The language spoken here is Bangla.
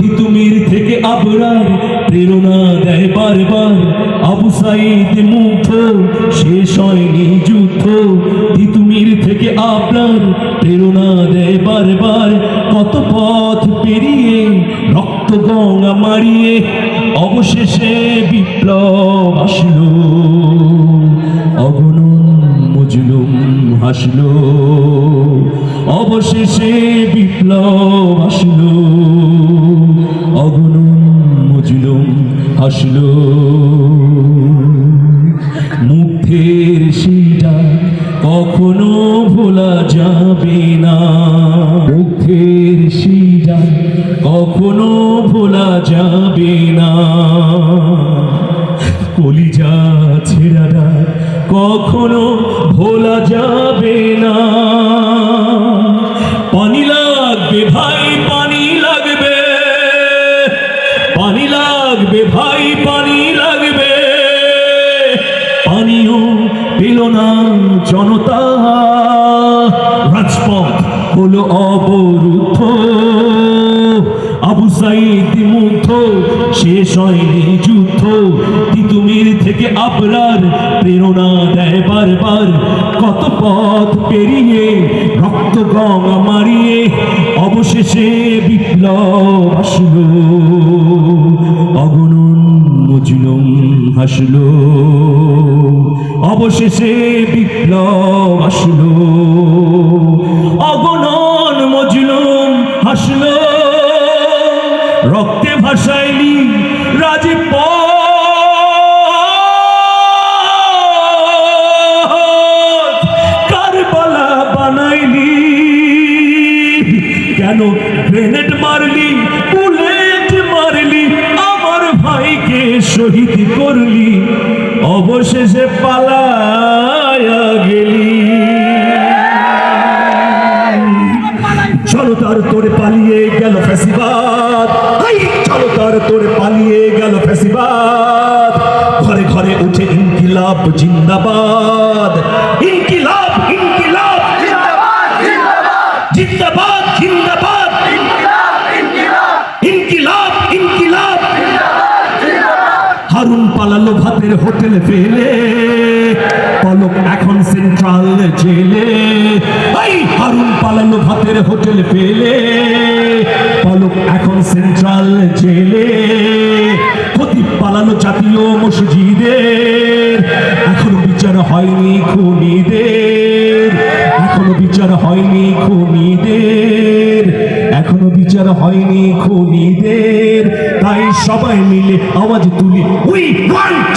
তিতুমির থেকে আবরার প্রেরণা দেয় বারবার। আবু সাঈদ মুগ্ধ, শেষ হয়নি যুদ্ধ। তিতুমির থেকে আবরার প্রেরণা দেয় বারবার। কত পথ পেরিয়ে রক্ত গঙ্গা মারিয়ে অবশেষে বিপ্লব আসলো। অগণন মজলুম হাসলো, অবশেষে বিপ্লব আসলো। অগণন মজলুম হাসলো। মুগ্ধের সেটা কখনো ভোলা যাবে না। মুগ্ধের সেটা কখনো ভোলা যাবে না। কলিজা ছেড়াটা কখনো ভোলা যাবে না। পানি লাগবে ভাই, পানি লাগবে, পানি লাগবে ভাই, পানি লাগবে। পানিও পেল না জনতা, রাজপথ হলো অবরুদ্ধ। আবু সাঈদ মুগ্ধ, শেষ হয়নি যুদ্ধ। তিতুমির থেকে আবরার প্রেরণা দেয় বারবার। কত পথ পেরিয়ে রক্ত গঙ্গা মারিয়ে অবশেষে বিপ্লব আসলো। অগণন মজলুম হাসলো, অবশেষে বিপ্লব আসলো। অগণন মজলুম হাসলো, রক্তে ভাসাইলি রাজপথ, কারবালা বানাইলি। কেন গ্রেনেড মারলি, বুলেট মারলি, আমার ভাইকে শহীদ করলি, অবশেষে পালায়া গেলি। জনতার তোরে পালিয়ে গেল ফ্যাসিবাদ, জনতার তোরে পালিয়ে গেল ফ্যাসিবাদ। ঘরে ঘরে উঠে ইনকিলাব জিন্দাবাদ, ইনকিলাব ইনকিলাব জিন্দাবাদ জিন্দাবাদ, ইনকিলাব ইনকিলাব। হারুন পালালো ভাতের হোটেল ফেলে, পলক এখন সেন্ট্রাল জেলে। হারুন পালালো ভাতের হোটেল ফেলে, পলক এখন সেন্ট্রাল জেলে। খতিব পালালো জাতীয় মসজিদের, এখনো বিচার হয়নি খুনিদের। এখনো বিচার হয়নি খুনিদের, এখনো বিচার হয়নি খুনিদের। তাই সবাই মিলে আওয়াজ তুলি, উই ওয়ান্ট